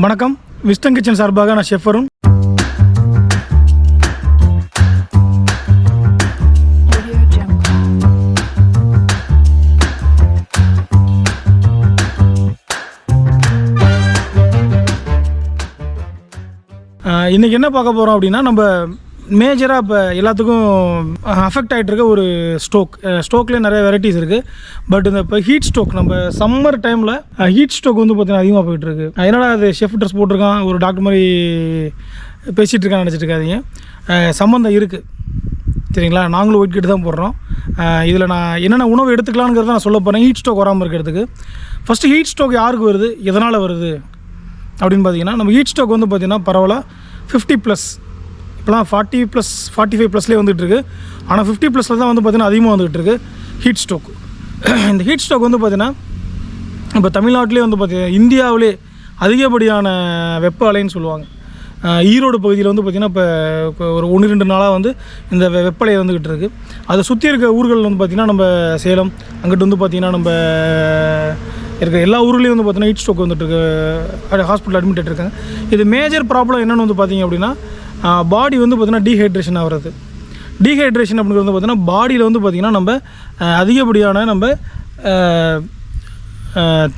வணக்கம். Wisdom kitchen சார்பாக நான் ஷெஃப் வருண். இன்றைக்கி என்ன பார்க்க போகிறோம் அப்படின்னா, நம்ம மேஜராக இப்போ எல்லாத்துக்கும் அஃபெக்ட் ஆகிட்டு இருக்க ஒரு ஸ்ட்ரோக்லேயே நிறைய வெரைட்டிஸ் இருக்குது. பட் இந்த இப்போ ஹீட் ஸ்ட்ரோக், நம்ம சம்மர் டைமில் ஹீட் ஸ்ட்ரோக் வந்து பார்த்திங்கன்னா அதிகமாக போயிட்டுருக்கு. என்னடா அது ஷெஃப் ட்ரெஸ் போட்டிருக்கான், ஒரு டாக்டர் மாதிரி பேசிகிட்டு இருக்கான்னு நினச்சிட்டு இருக்காதீங்க. சம்மந்தம் இருக்குது, சரிங்களா? நாங்களும் ஒயிட் கிட்டு தான் போடுறோம். இதில் நான் என்னென்ன உணவு எடுத்துக்கலாங்கிறத நான் சொல்ல போகிறேன், ஹீட் ஸ்ட்ரோக் வராமல் இருக்கிறதுக்கு. ஃபஸ்ட்டு ஹீட் ஸ்ட்ரோக் யாருக்கு வருது, எதனால் வருது அப்படின்னு பார்த்தீங்கன்னா, நம்ம ஹீட் ஸ்ட்ரோக் வந்து பார்த்திங்கன்னா பரவாயில்ல 50+, இப்போலாம் 40+, 45+லேயே வந்துகிட்ருக்கு. ஆனால் 50+ தான் வந்து பார்த்திங்கன்னா அதிகமாக வந்துகிட்டு இருக்குது ஹீட் ஸ்ட்ரோக். இந்த ஹீட் ஸ்ட்ரோக் வந்து பார்த்திங்கன்னா இப்போ தமிழ்நாட்டிலே வந்து பார்த்திங்கன்னா இந்தியாவிலே அதிகப்படியான வெப்ப அலைன்னு சொல்லுவாங்க. ஈரோடு பகுதியில் வந்து பார்த்திங்கன்னா இப்போ ஒரு 1-2 நாளாக வந்து இந்த வெப்பலை வந்துக்கிட்டு இருக்குது. அதை சுற்றி இருக்க ஊர்கள் வந்து பார்த்திங்கன்னா நம்ம சேலம் அங்கிட்டு வந்து பார்த்திங்கன்னா நம்ம இருக்கிற எல்லா ஊர்லேயும் வந்து பார்த்திங்கன்னா ஹீட் ஸ்ட்ரோக் வந்துட்டுருக்கு. ஹாஸ்பிட்டல் அட்மிட் ஆகிட்ருக்காங்க. இது மேஜர் ப்ராப்ளம் என்னென்னு வந்து பார்த்திங்க அப்படின்னா, பாடி வந்து பார்த்திங்கன்னா டீஹைட்ரேஷன் ஆகிறது. டீஹைட்ரேஷன் அப்படிங்கிறது வந்து பார்த்திங்கன்னா பாடியில் வந்து பார்த்திங்கன்னா நம்ம அதிகப்படியான நம்ம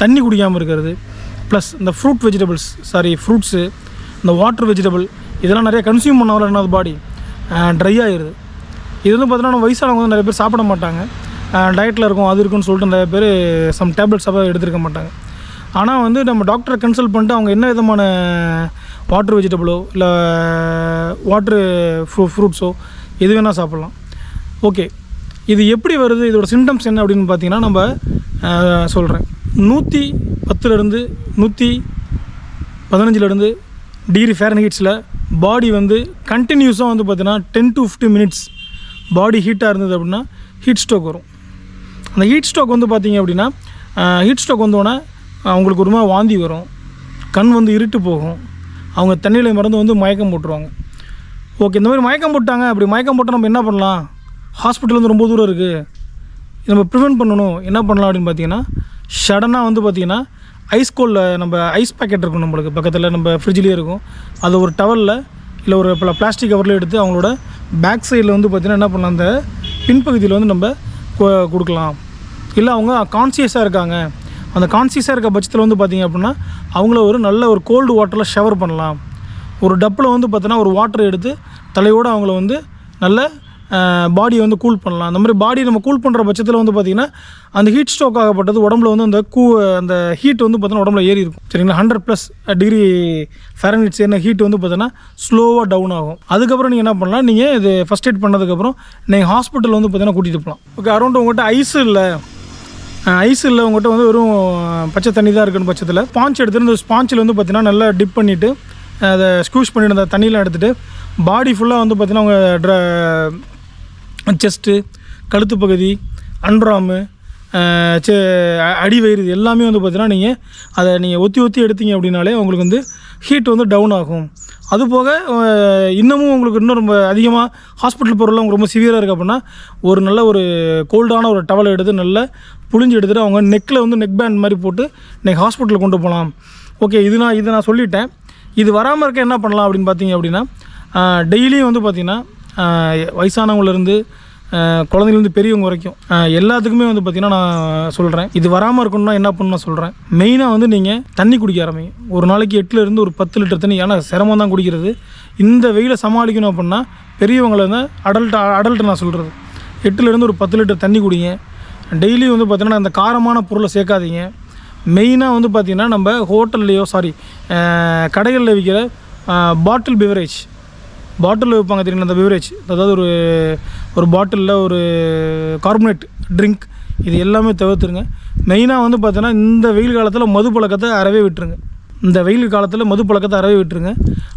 தண்ணி குடிக்காமல் இருக்கிறது, ப்ளஸ் இந்த ஃப்ரூட்ஸு, இந்த வாட்டர் வெஜிடபிள் இதெல்லாம் நிறைய கன்சியூம் பண்ணாலும் என்னது பாடி ட்ரை ஆகிடுது. இது வந்து பார்த்திங்கன்னா நம்ம வயசானவங்க வந்து நிறைய பேர் சாப்பிட மாட்டாங்க, டயட்டில் இருக்கும் அது இருக்குன்னு சொல்லிட்டு நிறைய பேர் சம் டேப்லெட்ஸ் எடுத்துருக்க மாட்டாங்க. ஆனால் வந்து நம்ம டாக்டரை கன்சல்ட் பண்ணிட்டு அவங்க என்ன விதமான வாட்டர் வெஜிடபிளோ இல்லை ஃப்ரூட்ஸோ எது வேணால் சாப்பிட்லாம். ஓகே, இது எப்படி வருது, இதோட சிம்டம்ஸ் என்ன அப்படின்னு பார்த்தீங்கன்னா நம்ம சொல்கிறேன். 110 115 டிகிரி ஃபேரன்ஹீட்ஸில் பாடி வந்து கண்டினியூஸாக வந்து பார்த்திங்கன்னா 10 to 15 மினிட்ஸ் பாடி ஹீட்டாக இருந்தது அப்படின்னா ஹீட் ஸ்ட்ரோக் வரும். அந்த ஹீட் ஸ்ட்ரோக் வந்து பார்த்திங்க அப்படின்னா ஹீட் ஸ்ட்ரோக் வந்தோடனே அவங்களுக்கு ஒரு மாதிரி வாந்தி வரும், கண் வந்து இருட்டு போகும், அவங்க தண்ணியில் மறந்து வந்து மயக்கம் போட்டுருவாங்க. ஓகே, இந்த மாதிரி மயக்கம் போட்டாங்க. அப்படி மயக்கம் போட்டால் நம்ம என்ன பண்ணலாம்? ஹாஸ்பிட்டல் வந்து ரொம்ப தூரம் இருக்குது, நம்ம ப்ரிவெண்ட் பண்ணணும். என்ன பண்ணலாம் அப்படின்னு பார்த்தீங்கன்னா, சடனாக வந்து பார்த்திங்கன்னா ஐஸ் கோலில் நம்ம ஐஸ் பேக்கெட் இருக்கும் நம்மளுக்கு பக்கத்தில், நம்ம ஃப்ரிட்ஜ்லேயே இருக்கும். அதை ஒரு டவலில் இல்லை ஒரு பிளாஸ்டிக் கவரில் எடுத்து அவங்களோட பேக் சைடில் வந்து பார்த்திங்கன்னா என்ன பண்ணலாம், அந்த பின்பகுதியில் வந்து நம்ம கொடுக்கலாம். இல்லை அவங்க கான்சியஸாக இருக்காங்க, அந்த கான்சியஸாக இருக்க பட்சத்தில் வந்து பார்த்திங்க அப்படின்னா அவங்கள ஒரு நல்ல ஒரு கோல்டு வாட்டரில் ஷவர் பண்ணலாம். ஒரு டப்பில் வந்து பார்த்தோன்னா ஒரு வாட்டர் எடுத்து தலையோடு அவங்கள வந்து நல்ல பாடியை வந்து கூல் பண்ணலாம். அந்த மாதிரி பாடியை நம்ம கூல் பண்ணுற பட்சத்தில் வந்து பார்த்திங்கன்னா அந்த ஹீட் ஸ்ட்ரோக் ஆகப்பட்டது உடம்புல வந்து அந்த ஹீட் வந்து பார்த்தோன்னா உடம்புல ஏறி இருக்கும், சரிங்களா? 100+ டிகிரி ஃபேரன்ஹீட்ஸ் ஏறின ஹீட் வந்து பார்த்தோன்னா ஸ்லோவாக டவுன் ஆகும். அதுக்கப்புறம் நீங்கள் என்ன பண்ணலாம், நீங்கள் இது ஃபஸ்ட் எய்ட் பண்ணதுக்கப்புறம் நீங்கள் ஹாஸ்பிட்டல் வந்து பார்த்தீங்கன்னா கூட்டிகிட்டு போகலாம். ஓகே, அரௌண்ட் உங்கள்கிட்ட ஐஸ் இல்லை உங்கள்கிட்ட வந்து வெறும் பச்சை தண்ணி தான் இருக்குன்னு பட்சத்தில் ஸ்பாஞ்ச் எடுத்துகிட்டு இந்த ஸ்பாஞ்சில் வந்து பார்த்திங்கன்னா நல்லா டிப் பண்ணிவிட்டு அதை ஸ்க்யூஸ் பண்ணிவிட்டு அந்த தண்ணியெலாம் எடுத்துகிட்டு பாடி ஃபுல்லாக வந்து பார்த்திங்கன்னா அவங்க செஸ்ட்டு, கழுத்து பகுதி, அண்ட்ராமு, அடிவயிறு இது எல்லாமே வந்து பார்த்திங்கன்னா நீங்கள் ஒத்தி எடுத்தீங்க அப்படின்னாலே உங்களுக்கு வந்து ஹீட் வந்து டவுன் ஆகும். அதுபோக இன்னமும் உங்களுக்கு இன்னும் ரொம்ப அதிகமாக ஹாஸ்பிட்டல் போகிறதுல அவங்க ரொம்ப சிவியராக இருக்குது அப்படின்னா ஒரு நல்ல ஒரு கோல்டான ஒரு டவலை எடுத்து நல்லா புழிஞ்சு எடுத்துகிட்டு அவங்க நெக்கில் வந்து நெக் பேண்ட் மாதிரி போட்டு நீங்கள் ஹாஸ்பிட்டலில் கொண்டு போகலாம். ஓகே, இதை நான் சொல்லிட்டேன். இது வராமல் இருக்க என்ன பண்ணலாம் அப்படின்னு பார்த்தீங்க அப்படின்னா, டெய்லியும் வந்து பார்த்திங்கன்னா வயசானவங்கலேருந்து குழந்தைலேருந்து பெரியவங்க வரைக்கும் எல்லாத்துக்குமே வந்து பார்த்திங்கன்னா நான் சொல்கிறேன், இது வராமல் இருக்கணும்னா என்ன பண்ணணும் நான் சொல்கிறேன். மெயினாக வந்து நீங்கள் தண்ணி குடிக்க ஆரம்பிங்க. ஒரு நாளைக்கு 8 to 10 லிட்டர் தண்ணி. ஏன்னா சிரமம் தான் குடிக்கிறது. இந்த வெயிலை சமாளிக்கணும் அப்படின்னா பெரியவங்களை வந்து அடல்ட்டு நான் சொல்கிறது 8 to 10 லிட்டர் தண்ணி குடிங்க. டெய்லி வந்து பார்த்திங்கன்னா அந்த காரமான பொருளை சேர்க்காதீங்க. மெயினாக வந்து பார்த்திங்கன்னா நம்ம ஹோட்டல்லையோ கடைகளில் விற்கிற பாட்டில் வைப்பாங்க தெரியுங்களா, அந்த பிவரேஜ், அதாவது ஒரு பாட்டிலில் ஒரு கார்பனேட் ட்ரிங்க், இது எல்லாமே தவிர்த்துருங்க. மெயினாக வந்து பார்த்தீங்கன்னா இந்த வெயில் காலத்தில் மது பழக்கத்தை அறவே விட்டுருங்க.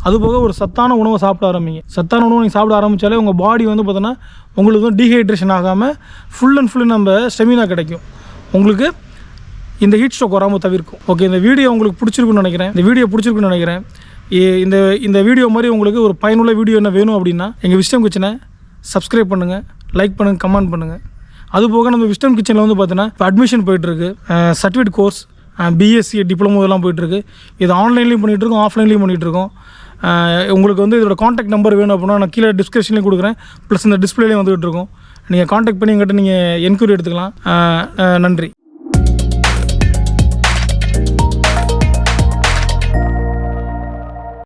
அதுபோக ஒரு சத்தான உணவை சாப்பிட ஆரம்பிங்க. சத்தான உணவு நீங்கள் சாப்பிட ஆரம்பித்தாலே உங்கள் பாடி வந்து பார்த்தோன்னா உங்களுக்கு வந்து டீஹைட்ரேஷன் ஆகாமல் ஃபுல் அண்ட் ஃபுல்லு நம்ம ஸ்டெமினா கிடைக்கும். உங்களுக்கு இந்த ஹீட் ஸ்ட்ரோக் வராமல் தவிர்க்கும். ஓகே, இந்த வீடியோ உங்களுக்கு பிடிச்சிருக்குன்னு நினைக்கிறேன். இந்த வீடியோ மாதிரி உங்களுக்கு ஒரு பயனுள்ள வீடியோ என்ன வேணும் அப்படின்னா எங்கள் விஸ்டம் கிச்சனை சப்ஸ்கிரைப் பண்ணுங்கள், லைக் பண்ணுங்கள், கமெண்ட் பண்ணுங்கள். அதுபோக நம்ம விஸ்டம் கிச்சனில் வந்து பார்த்தீங்கன்னா இப்போ அட்மிஷன் போயிட்டுருக்கு. சர்டிஃபிகேட் கோர்ஸ் பிஎஸ்சி டிப்ளமோ இதெல்லாம் போயிட்டுருக்கு. இது ஆன்லைன்லேயும் பண்ணிகிட்ருக்கோம், ஆஃப்லைன்லேயும் பண்ணிகிட்ருக்கோம். உங்களுக்கு வந்து இதோட காண்டாக்ட் நம்பர் வேணும் அப்படின்னா நான் கீழே டிஸ்கிரிப்ஷன்லேயும் கொடுக்குறேன், ப்ளஸ் இந்த டிஸ்பிளேலேயும் வந்துகிட்டு இருக்கோம். நீங்கள் காண்டாக்ட் பண்ணி எங்கிட்ட நீங்கள் என்கொயரி எடுத்துக்கலாம். நன்றி.